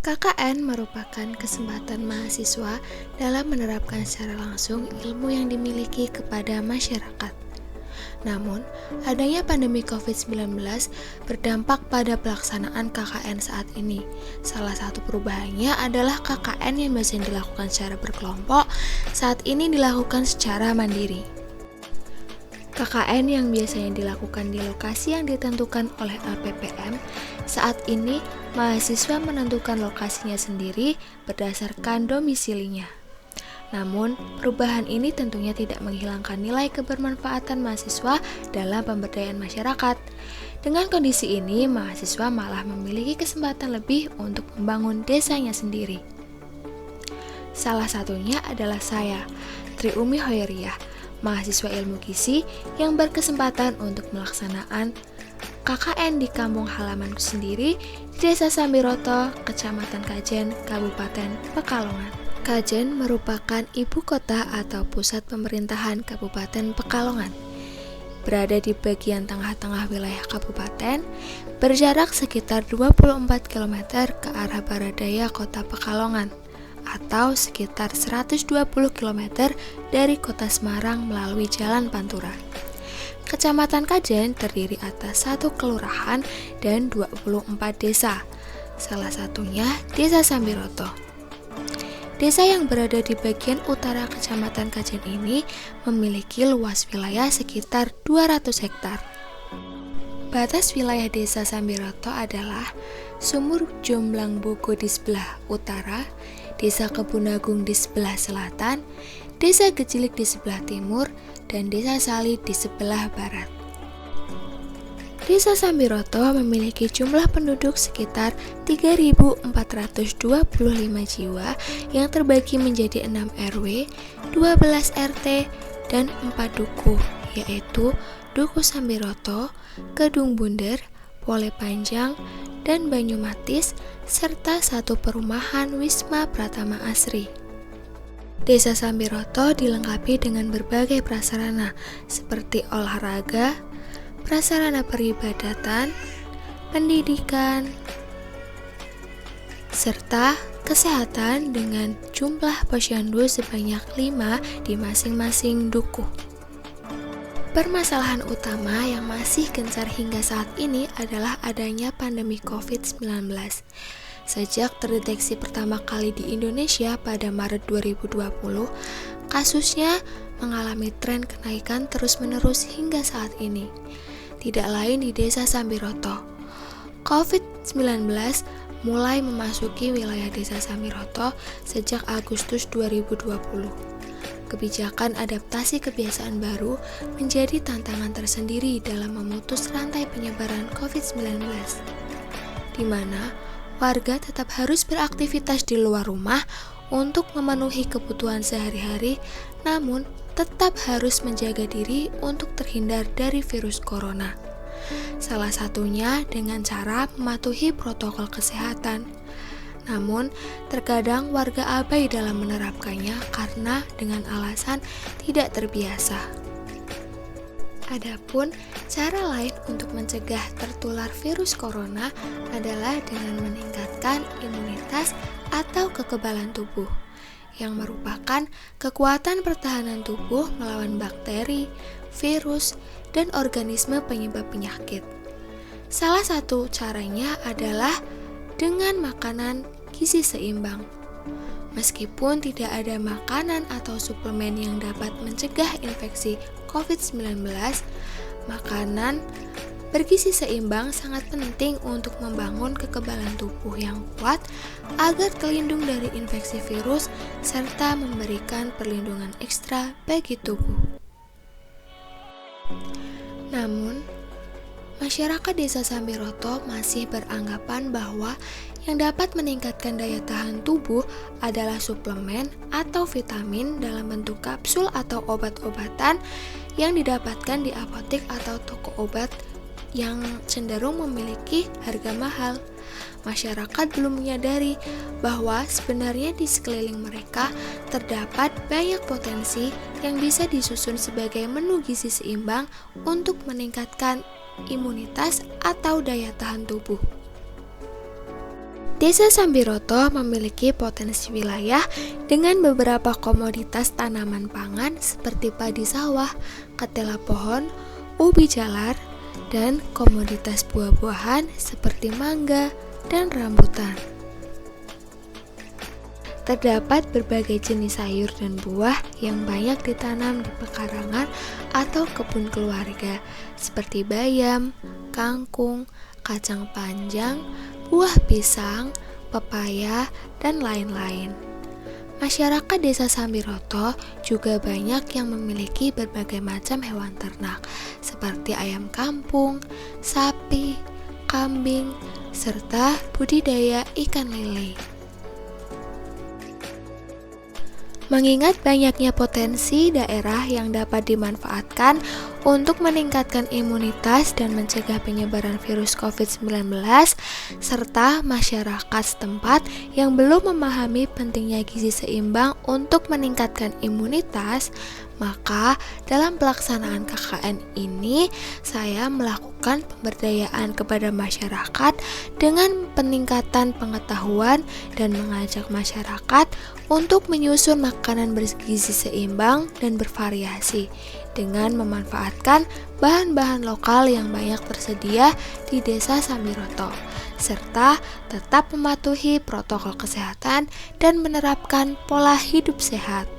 KKN merupakan kesempatan mahasiswa dalam menerapkan secara langsung ilmu yang dimiliki kepada masyarakat. Namun, adanya pandemi COVID-19 berdampak pada pelaksanaan KKN saat ini. Salah satu perubahannya adalah KKN yang biasanya dilakukan secara berkelompok, saat ini dilakukan secara mandiri. KKN yang biasanya dilakukan di lokasi yang ditentukan oleh LPPM, saat ini mahasiswa menentukan lokasinya sendiri berdasarkan domisilinya. Namun, perubahan ini tentunya tidak menghilangkan nilai kebermanfaatan mahasiswa dalam pemberdayaan masyarakat. Dengan kondisi ini, mahasiswa malah memiliki kesempatan lebih untuk membangun desanya sendiri. Salah satunya adalah saya, Tri Umi Hoyriyah, mahasiswa ilmu gizi yang berkesempatan untuk melaksanakan KKN di kampung halamanku sendiri di Desa Sambiroto, Kecamatan Kajen, Kabupaten Pekalongan. Kajen merupakan ibu kota atau pusat pemerintahan Kabupaten Pekalongan. Berada di bagian tengah-tengah wilayah kabupaten, berjarak sekitar 24 km ke arah barat daya kota Pekalongan, atau sekitar 120 km dari kota Semarang melalui Jalan Pantura. Kecamatan Kajen terdiri atas 1 kelurahan dan 24 desa, salah satunya Desa Sambiroto. Desa yang berada di bagian utara Kecamatan Kajen ini memiliki luas wilayah sekitar 200 hektar. Batas wilayah Desa Sambiroto adalah Sumur Jomblang Bogo di sebelah utara, Desa Kebun Agung di sebelah selatan, Desa Gecilik di sebelah timur, dan Desa Sali di sebelah barat. Desa Sambiroto memiliki jumlah penduduk sekitar 3.425 jiwa yang terbagi menjadi 6 RW, 12 RT, dan 4 duku, yaitu Duku Sambiroto, Kedung Bunder, Pole Panjang, dan Banyumatis, serta 1 perumahan Wisma Pratama Asri. Desa Sambiroto dilengkapi dengan berbagai prasarana seperti olahraga, prasarana peribadatan, pendidikan, serta kesehatan dengan jumlah posyandu sebanyak 5 di masing-masing dukuh. Permasalahan utama yang masih gencar hingga saat ini adalah adanya pandemi COVID-19. Sejak terdeteksi pertama kali di Indonesia pada Maret 2020, kasusnya mengalami tren kenaikan terus-menerus hingga saat ini. Tidak lain di Desa Sambiroto. COVID-19 mulai memasuki wilayah Desa Sambiroto sejak Agustus 2020. Kebijakan adaptasi kebiasaan baru menjadi tantangan tersendiri dalam memutus rantai penyebaran COVID-19, di mana warga tetap harus beraktivitas di luar rumah untuk memenuhi kebutuhan sehari-hari, namun tetap harus menjaga diri untuk terhindar dari virus corona. Salah satunya dengan cara mematuhi protokol kesehatan. Namun, terkadang warga abai dalam menerapkannya karena dengan alasan tidak terbiasa. Adapun cara lain untuk mencegah tertular virus corona adalah dengan meningkatkan imunitas atau kekebalan tubuh, yang merupakan kekuatan pertahanan tubuh melawan bakteri, virus, dan organisme penyebab penyakit. Salah satu caranya adalah dengan makanan gizi seimbang. Meskipun tidak ada makanan atau suplemen yang dapat mencegah infeksi COVID-19, makanan bergizi seimbang sangat penting untuk membangun kekebalan tubuh yang kuat agar terlindung dari infeksi virus serta memberikan perlindungan ekstra bagi tubuh. Namun, masyarakat Desa Sambiroto masih beranggapan bahwa yang dapat meningkatkan daya tahan tubuh adalah suplemen atau vitamin dalam bentuk kapsul atau obat-obatan yang didapatkan di apotek atau toko obat yang cenderung memiliki harga mahal. Masyarakat belum menyadari bahwa sebenarnya di sekeliling mereka terdapat banyak potensi yang bisa disusun sebagai menu gizi seimbang untuk meningkatkan imunitas atau daya tahan tubuh. Desa Sambiroto memiliki potensi wilayah dengan beberapa komoditas tanaman pangan seperti padi sawah, ketela pohon, ubi jalar, dan komoditas buah-buahan seperti mangga dan rambutan. Terdapat berbagai jenis sayur dan buah yang banyak ditanam di pekarangan atau kebun keluarga seperti bayam, kangkung, kacang panjang, buah pisang, pepaya, dan lain-lain. Masyarakat Desa Sambiroto juga banyak yang memiliki berbagai macam hewan ternak seperti ayam kampung, sapi, kambing, serta budidaya ikan lele. Mengingat banyaknya potensi daerah yang dapat dimanfaatkan untuk meningkatkan imunitas dan mencegah penyebaran virus COVID-19, serta masyarakat setempat yang belum memahami pentingnya gizi seimbang untuk meningkatkan imunitas, maka dalam pelaksanaan KKN ini saya melakukan pemberdayaan kepada masyarakat dengan peningkatan pengetahuan dan mengajak masyarakat untuk menyusun makanan bergizi seimbang dan bervariasi dengan memanfaatkan bahan-bahan lokal yang banyak tersedia di Desa Sambiroto, serta tetap mematuhi protokol kesehatan dan menerapkan pola hidup sehat.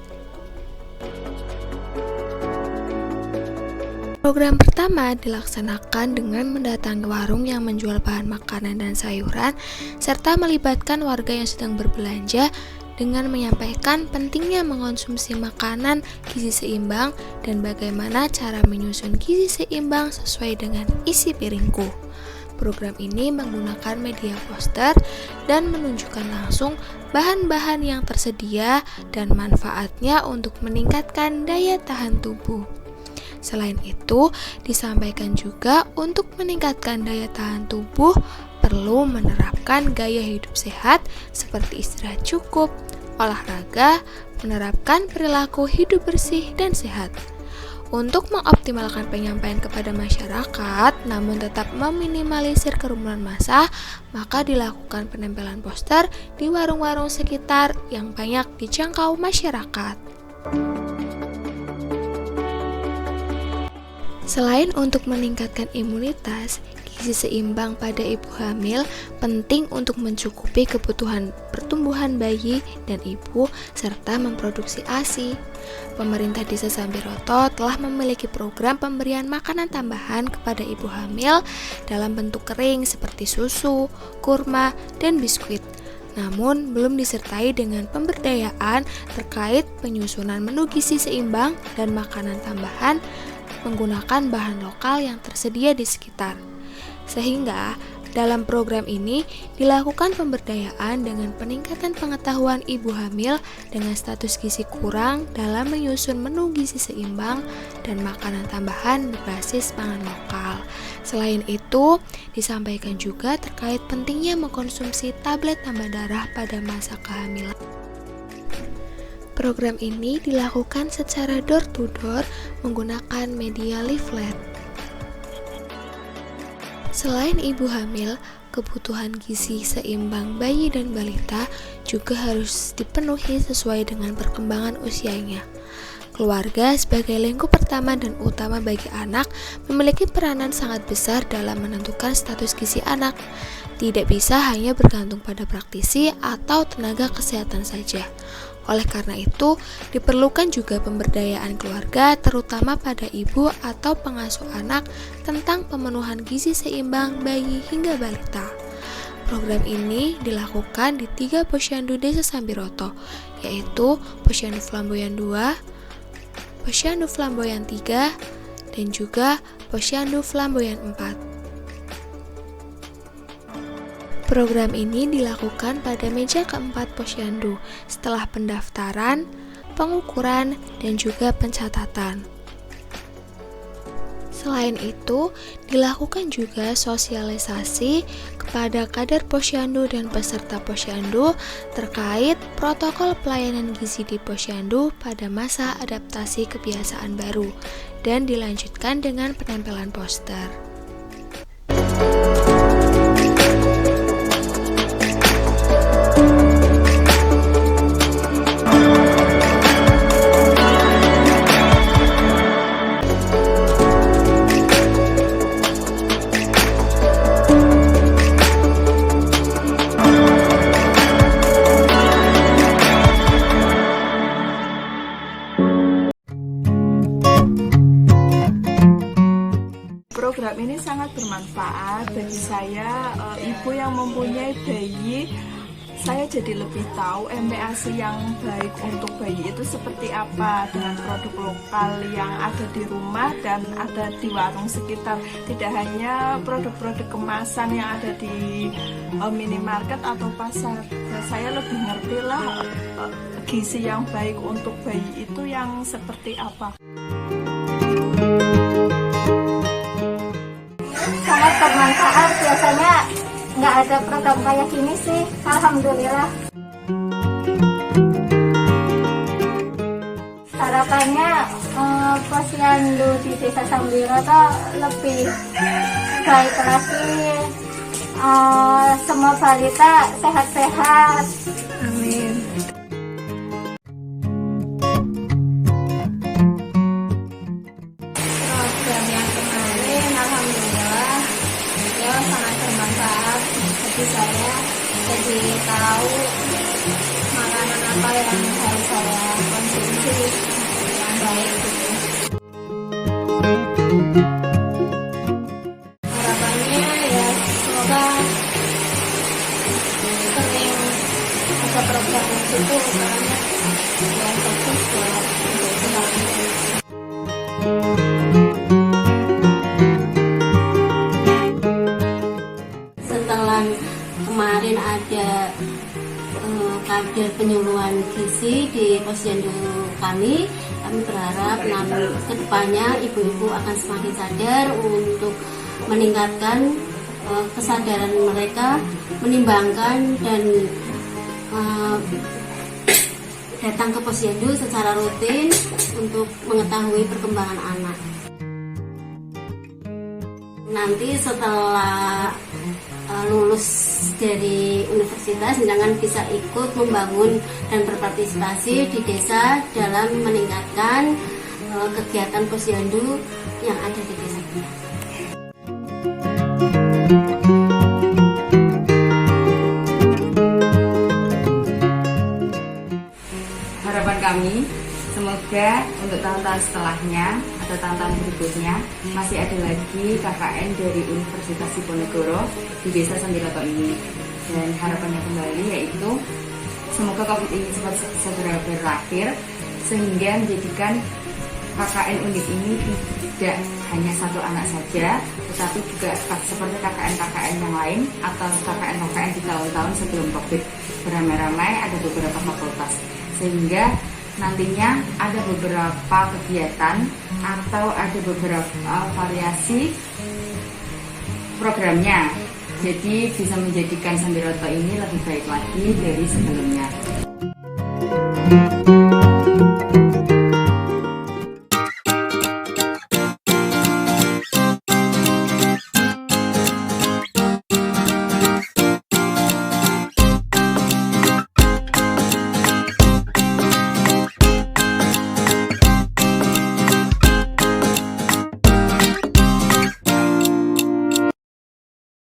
Program pertama dilaksanakan dengan mendatangi warung yang menjual bahan makanan dan sayuran, serta melibatkan warga yang sedang berbelanja dengan menyampaikan pentingnya mengonsumsi makanan gizi seimbang dan bagaimana cara menyusun gizi seimbang sesuai dengan isi piringku. Program ini menggunakan media poster dan menunjukkan langsung bahan-bahan yang tersedia dan manfaatnya untuk meningkatkan daya tahan tubuh. Selain itu, disampaikan juga untuk meningkatkan daya tahan tubuh perlu menerapkan gaya hidup sehat seperti istirahat cukup, olahraga, menerapkan perilaku hidup bersih dan sehat. Untuk mengoptimalkan penyampaian kepada masyarakat, namun tetap meminimalisir kerumunan massa, maka dilakukan penempelan poster di warung-warung sekitar yang banyak dijangkau masyarakat. Selain untuk meningkatkan imunitas, gizi seimbang pada ibu hamil penting untuk mencukupi kebutuhan pertumbuhan bayi dan ibu serta memproduksi ASI. Pemerintah Desa Sambiroto telah memiliki program pemberian makanan tambahan kepada ibu hamil dalam bentuk kering seperti susu, kurma, dan biskuit. Namun belum disertai dengan pemberdayaan terkait penyusunan menu gizi seimbang dan makanan tambahan menggunakan bahan lokal yang tersedia di sekitar. Sehingga dalam program ini dilakukan pemberdayaan dengan peningkatan pengetahuan ibu hamil dengan status gizi kurang dalam menyusun menu gizi seimbang dan makanan tambahan berbasis pangan lokal. Selain itu, disampaikan juga terkait pentingnya mengkonsumsi tablet tambah darah pada masa kehamilan. Program ini dilakukan secara door-to-door menggunakan media leaflet. Selain ibu hamil, kebutuhan gizi seimbang bayi dan balita juga harus dipenuhi sesuai dengan perkembangan usianya. Keluarga sebagai lingkup pertama dan utama bagi anak memiliki peranan sangat besar dalam menentukan status gizi anak. Tidak bisa hanya bergantung pada praktisi atau tenaga kesehatan saja. Oleh karena itu, diperlukan juga pemberdayaan keluarga terutama pada ibu atau pengasuh anak tentang pemenuhan gizi seimbang bayi hingga balita. Program ini dilakukan di 3 posyandu Desa Sambiroto, yaitu Posyandu Flamboyan 2, Posyandu Flamboyan 3, dan juga Posyandu Flamboyan 4. Program ini dilakukan pada meja keempat posyandu setelah pendaftaran, pengukuran, dan juga pencatatan. Selain itu, dilakukan juga sosialisasi kepada kader posyandu dan peserta posyandu terkait protokol pelayanan gizi di posyandu pada masa adaptasi kebiasaan baru dan dilanjutkan dengan penempelan poster. program ini sangat bermanfaat bagi saya, ibu yang mempunyai bayi. Saya jadi lebih tahu MPASI yang baik untuk bayi itu seperti apa, dengan produk lokal yang ada di rumah dan ada di warung sekitar. Tidak hanya produk-produk kemasan yang ada di minimarket atau pasar. Saya lebih ngerti lah gizi yang baik untuk bayi itu yang seperti apa. Sangat bermanfaat, biasanya nggak ada program kayak gini sih, alhamdulillah. Harapannya posyandu di Desa Sambiroto lebih baik lagi, semua balita sehat-sehat. Amin. Program yang kemarin alhamdulillah ya sangat bermanfaat bagi saya, jadi tahu makanan apa yang harus saya konsumsi yang baik gitu. Harapannya ya semoga sering ada program itu karena yang bagus buat ibu-ibu. Setelah kemarin ada kader penyuluhan gizi di posyandu kami berharap ke depannya ibu-ibu akan semakin sadar untuk meningkatkan kesadaran mereka, menimbangkan dan datang ke posyandu secara rutin untuk mengetahui perkembangan anak. Nanti setelah lulus dari universitas, jangan bisa ikut membangun dan berpartisipasi di desa dalam meningkatkan kegiatan posyandu yang ada di desa kita. Harapan kami semoga untuk tahun-tahun setelahnya atau tahun-tahun berikutnya masih ada lagi KKN dari Universitas Diponegoro di Desa Sambiroto ini. Dan harapannya kembali yaitu semoga COVID ini cepat segera berakhir sehingga menjadikan KKN unit ini tidak hanya satu anak saja, tetapi juga seperti KKN-KKN yang lain atau KKN-KKN di tahun-tahun sebelum COVID, beramai-ramai ada beberapa fakultas, sehingga nantinya ada beberapa kegiatan atau ada beberapa variasi programnya, jadi bisa menjadikan Sambiroto ini lebih baik lagi dari sebelumnya.